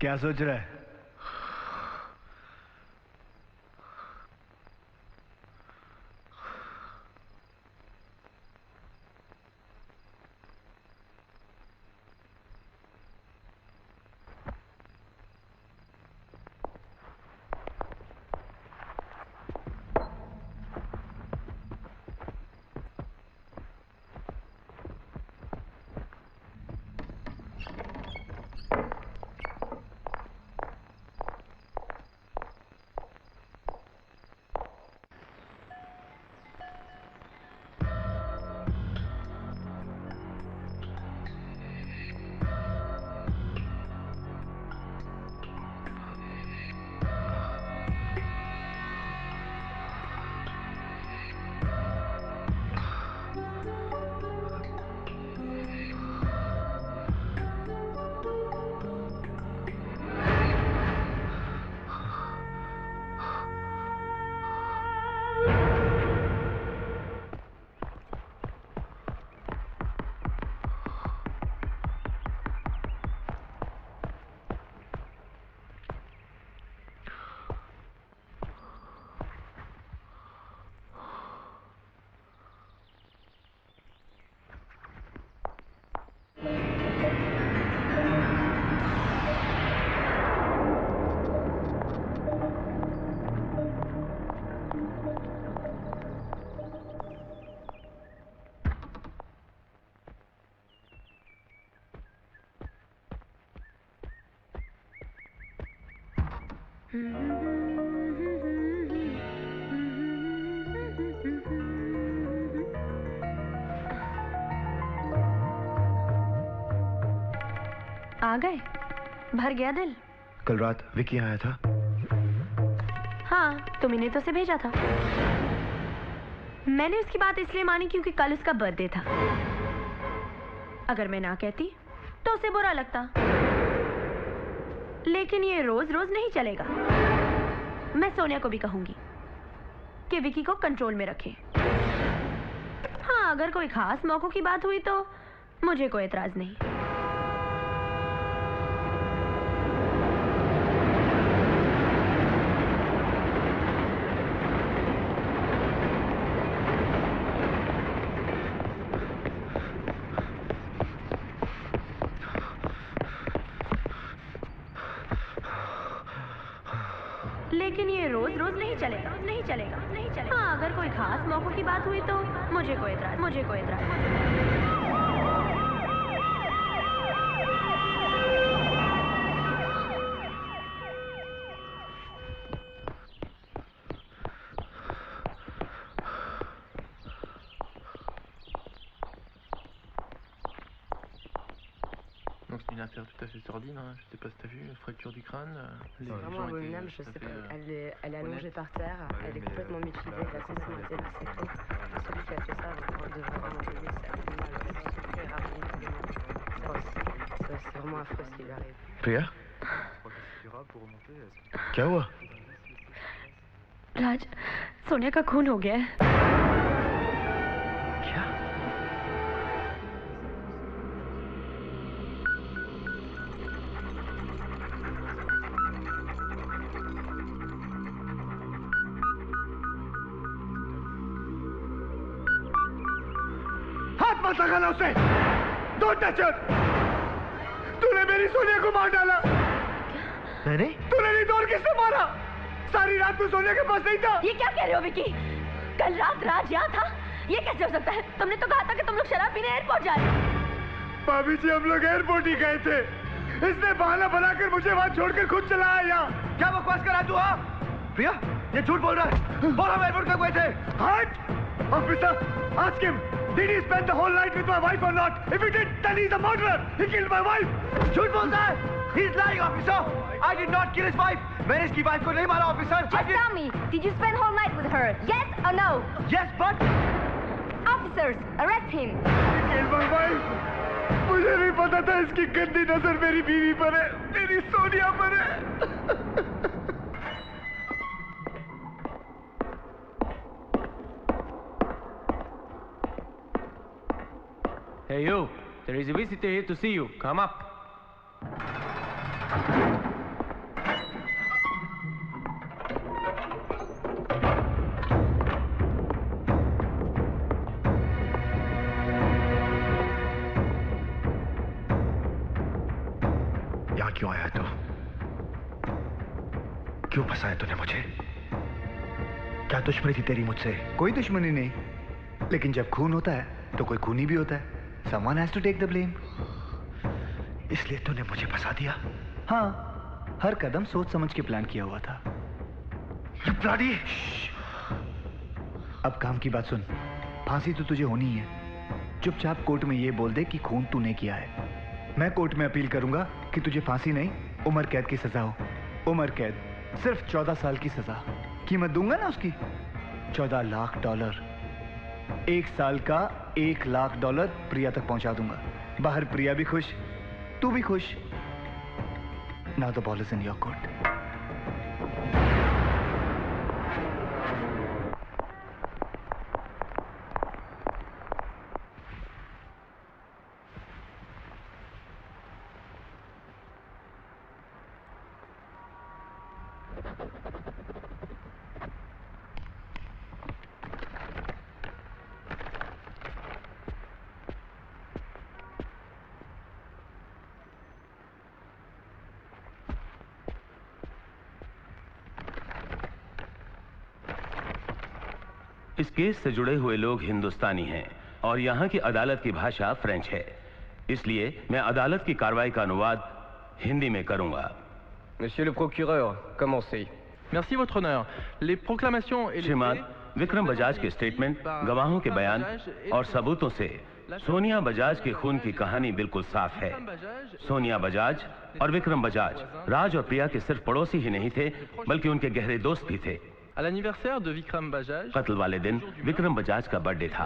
क्या सोच रहा है? आ गए? भर गया दिल? कल रात विकी आया था। हाँ, तुमने तो उसे भेजा था। मैंने उसकी बात इसलिए मानी क्योंकि कल उसका बर्थडे था। अगर मैं ना कहती तो उसे बुरा लगता। लेकिन ये रोज रोज नहीं चलेगा। मैं सोनिया को भी कहूंगी कि विकी को कंट्रोल में रखे। हाँ, अगर कोई खास मौकों की बात हुई तो मुझे कोई एतराज नहीं। लेकिन ये रोज रोज नहीं चलेगा, नहीं चलेगा, नहीं चलेगा। हाँ, अगर कोई खास मौकों की बात हुई तो मुझे कोई एतराज। Donc c'est une affaire tout à fait sordide, hein. Je sais pas si t'as vu, fracture du crâne. C'est vraiment abominable, je sais pas. Elle est allongée par terre, elle est complètement mutilée, elle a complètement été massacrée. Et celui qui a fait ça devrait vraiment payer, c'est abominable. C'est rapide, c'est vraiment affreux ce qui lui arrive. प्रिया, क्या हुआ? राज, सोनिया का खून हो गया है। क्या? मत लगाना उसे! Don't touch her! तूने मेरी सोनिया को मार डाला। मैंने? तूने नहीं तो और किसने मारा? सारी रात तू सोनिया के पास नहीं था। ये क्या कह रहे हो विकी? कल रात राज यहाँ था? ये कैसे हो सकता है? तुमने तो कहा था कि तुम लोग शराब पीने एयरपोर्ट जा रहे हो। भाभी जी, हम लोग एयरपोर्ट ही गए थे। इसने बहाना बनाकर मुझे वहाँ छोड़कर खुद चला आया यहाँ। क्या बकवास कर रहा तू? हाँ प्रिया, ये झूठ बोल रहा है। बोल हम एयरपोर्ट कब गए थे? हट! Officer, ask him. Did he spend the whole night with my wife or not? If he did, then he's a murderer. He killed my wife. झूठ बोलता है. He's lying, officer. I did not kill his wife. मैंने इसकी wife को नहीं मारा, officer. Just tell me, did you spend whole night with her? Yes or no? Yes, but Officers, arrest him. He killed my wife. मुझे नहीं पता था इसकी गंदी नजर मेरी बीवी पर है, मेरी सोनिया पर है. Hey you, there is a visitor here to see you. Come up. यहाँ क्यों आया तू? क्यों फंसाया तूने मुझे? क्या दुश्मनी थी तेरी मुझसे? कोई दुश्मनी नहीं, लेकिन जब खून होता है तो कोई खूनी भी होता है. Someone has to take the blame. इसलिए तूने मुझे फंसा दिया? हाँ, हर कदम सोच समझ के प्लान किया हुआ था. You bloody! अब काम की बात सुन. फांसी तो तुझे होनी ही है. चुपचाप कोर्ट में ये बोल दे कि खून तूने किया है. मैं कोर्ट में अपील करूंगा कि तुझे फांसी नहीं, उम्र कैद की सजा हो. उम्र कैद, सिर्फ 14 साल की सजा. कीमत दूंगा ना उसकी, $14 लाख. 1 साल का $1 लाख प्रिया तक पहुंचा दूंगा. बाहर प्रिया भी खुश, तू भी खुश. Now the ball is in your court. इस केस से जुड़े हुए लोग हिंदुस्तानी हैं और यहाँ की अदालत की भाषा फ्रेंच है, इसलिए मैं अदालत की कार्रवाई का अनुवाद हिंदी में करूंगा. Monsieur le procureur, commencez. Merci votre honneur. Les proclamations et les श्रीमान विक्रम बजाज के स्टेटमेंट, गवाहों के बयान और सबूतों से सोनिया बजाज के खून की कहानी बिल्कुल साफ है. सोनिया बजाज और विक्रम बजाज राज और प्रिया के सिर्फ पड़ोसी ही नहीं थे, बल्कि उनके गहरे दोस्त भी थे. À l'anniversaire de Vikram Bajaj, कत्ल वाले दिन विक्रम बजाज का बर्थडे था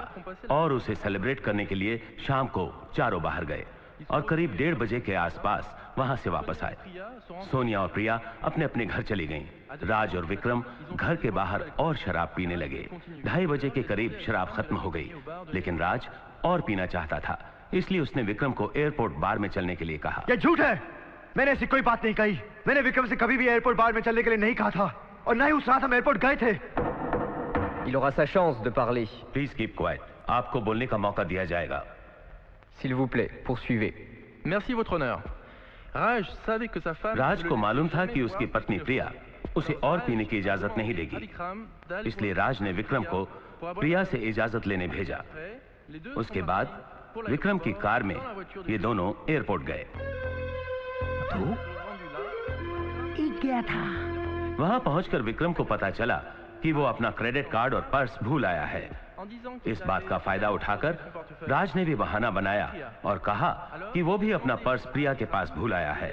और उसे सेलिब्रेट करने के लिए शाम को चारों बाहर गए और करीब 1:30 बजे के आसपास वहां से वापस आए. सोनिया और प्रिया अपने अपने घर चली गईं. राज और विक्रम घर के बाहर और शराब पीने लगे. 2:30 बजे के करीब शराब खत्म हो गई, लेकिन राज और पीना चाहता था, इसलिए उसने विक्रम को एयरपोर्ट बार में चलने के लिए कहा. ये झूठ है. मैंने ऐसी कोई बात नहीं कही. मैंने विक्रम से कभी भी एयरपोर्ट बार में चलने के लिए नहीं कहा था और ना ही उस रात हम एयरपोर्ट गए थे. Il aura sa chance de parler. Please keep quiet. आपको बोलने का मौका दिया जाएगा. S'il vous plaît, poursuivez. merci votre honneur. Raj savait que sa femme राज को मालूम था कि उसकी पत्नी प्रिया उसे और पीने की इजाजत नहीं देगी, इसलिए राज ने विक्रम को प्रिया से इजाजत लेने भेजा. उसके बाद विक्रम की कार में ये दोनों एयरपोर्ट गए. गया था. वहां पहुंचकर विक्रम को पता चला कि वो अपना क्रेडिट कार्ड और पर्स भूल आया है. इस बात का फायदा उठाकर राज ने भी बहाना बनाया और कहा कि वो भी अपना पर्स प्रिया के पास भूल आया है.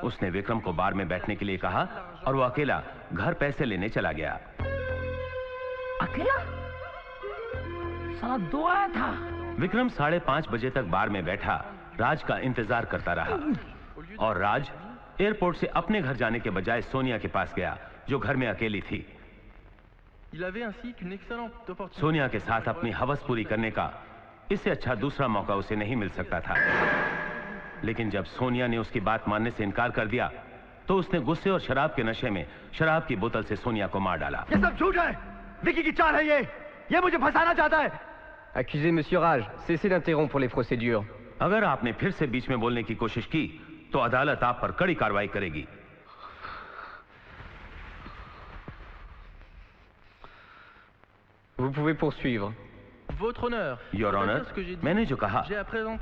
उसने विक्रम को बार में बैठने के लिए कहा और वो अकेला घर पैसे लेने चला गया. अकेला? साला 2 आया था. विक्रम 5:30 बजे तक बार में बैठा राज का इंतजार करता रहा और राज एयरपोर्ट से अपने घर जाने के बजाय सोनिया के पास गया, जो घर में अकेली थी. il avait ainsi qu'une excellente opportunité. Sonia के साथ अपनी हवस पूरी करने का इससे अच्छा दूसरा मौका उसे नहीं मिल सकता था. लेकिन जब सोनिया ने उसकी बात मानने से इनकार कर दिया, तो उसने गुस्से और शराब के नशे में शराब की बोतल से सोनिया को मार डाला. ये सब झूठ है. विकी की चाल है ये मुझे फंसाना चाहता है. Accusé Monsieur Raj, cessez d'interrompre les procédures. अगर आपने फिर से बीच में बोलने की कोशिश की तो अदालत आप पर कड़ी कार्रवाई करेगी. Vous pouvez poursuivre. Votre honneur. Your honour, मैंने जो कहा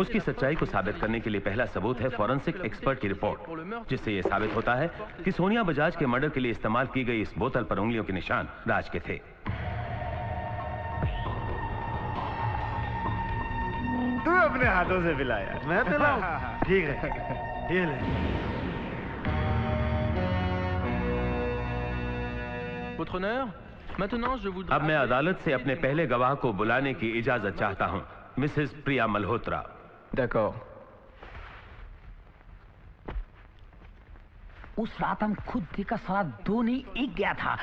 उसकी सच्चाई को साबित करने के लिए पहला सबूत है फॉरेंसिक एक्सपर्ट की रिपोर्ट, जिससे यह साबित होता है कि सोनिया बजाज के मर्डर के लिए इस्तेमाल की गई इस बोतल पर उंगलियों के निशान राज के थे. तू अपने हाथों से पिलाया, मैं पिलाऊं? ठीक है, ये ले. Votre honneur, maintenant je voudrais. अब मैं अदालत से अपने पहले गवाह को बुलाने की इजाजत चाहता हूं, मिसेस प्रिया मल्होत्रा. D'accord. उस रात हम खुद देखा, साला 2 नहीं 1 गया था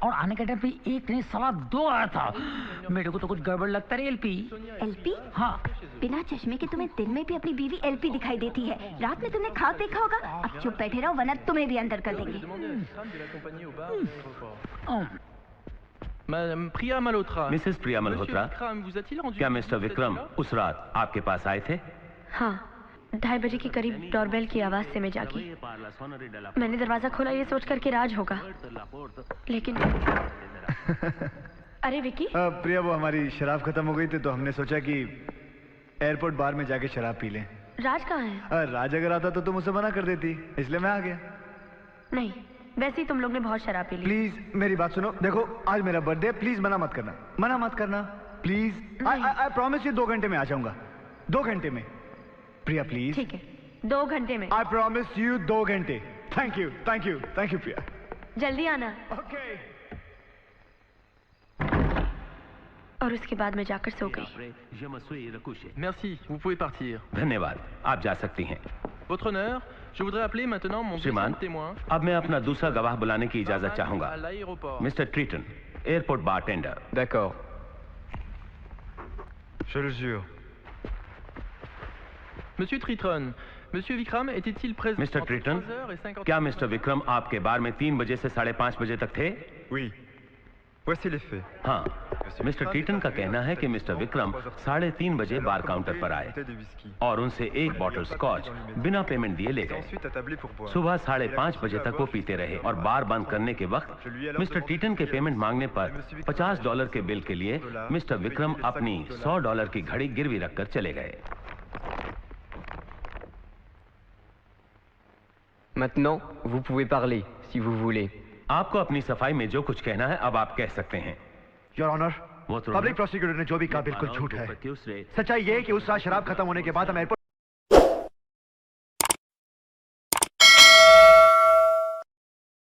और आने के टाइम पे एक नहीं साला 2 आया था। मेरे को तो कुछ गड़बड़ लगता है। LP LP? हाँ। बिना चश्मे के तुम्हें दिन में भी अपनी बीवी एलपी दिखाई देती है, रात में तुमने खाक देखा होगा। अब चुप बैठे रहो वरना तुम्हें भी अंदर कर देंगे। प्रिया मल्होत्रा। मिसेस प्रिया मल्होत्रा, क्या मिस्टर विक्रम उस रात आपके पास आए थे? हाँ, 2:30 बजे के करीब डोरबेल की आवाज से मैं जागी। मैंने दरवाजा खोला ये सोचकर कि राज होगा, लेकिन अरे विकी। प्रिया, वो हमारी शराब खत्म हो गई थी तो हमने सोचा कि एयरपोर्ट बार में जाके शराब पी लें। राज कहाँ है? राज अगर आता तो तुम उसे मना कर देती, इसलिए मैं आ गया। नहीं, वैसे ही तुम लोग ने बहुत शराब पी ली। प्लीज मेरी बात सुनो। देखो आज मेरा बर्थडे, प्लीज मना मत करना, मना मत करना प्लीज। आई प्रॉमिस यू 2 घंटे में आ जाऊंगा। 2 घंटे में प्रिया प्लीज। ठीक है, 2 घंटे में। आई प्रॉमिस यू 2 घंटे। Thank you thank you thank you Priya. जल्दी आना। ओके। और उसके बाद मैं जाकर सो गई। Merci, vous pouvez partir. धन्यवाद, आप जा सकती हैं। Votre honneur, je voudrais appeler maintenant mon श्रीमान, deuxième témoin. अब मैं अपना दूसरा गवाह बुलाने की इजाजत चाहूंगा। À l'aéroport. मिस्टर ट्रीटन, airport bartender. D'accord. Je le jure. Monsieur Tritron, Monsieur Vikram était-il présent mister entre ट्रीटन, 3h50 क्या मिस्टर विक्रम आपके बार में 3 बजे से 5:30 बजे तक थे? Oui. Voici les faits. हाँ, मिस्टर ट्रीटन का कहना है कि मिस्टर विक्रम 3:30 बजे बार काउंटर पर आए और उनसे 1 बॉटल स्कॉच बिना पेमेंट दिए ले गए। सुबह 5:30 बजे तक वो पीते रहे और बार बंद करने के वक्त मिस्टर ट्रीटन के पेमेंट मांगने पर $50 के बिल के लिए मिस्टर विक्रम अपनी $100 की घड़ी गिरवी रखकर चले गए। Maintenant, vous pouvez parler, si vous voulez. आपको अपनी सफाई में जो कुछ कहना है अब आप कह सकते हैं। योर ऑनर, वो तो पब्लिक प्रोसिक्यूटर ने जो भी कहा बिल्कुल झूठ है। सच्चाई ये है कि उस रात शराब खत्म होने के बाद हम एयरपोर्ट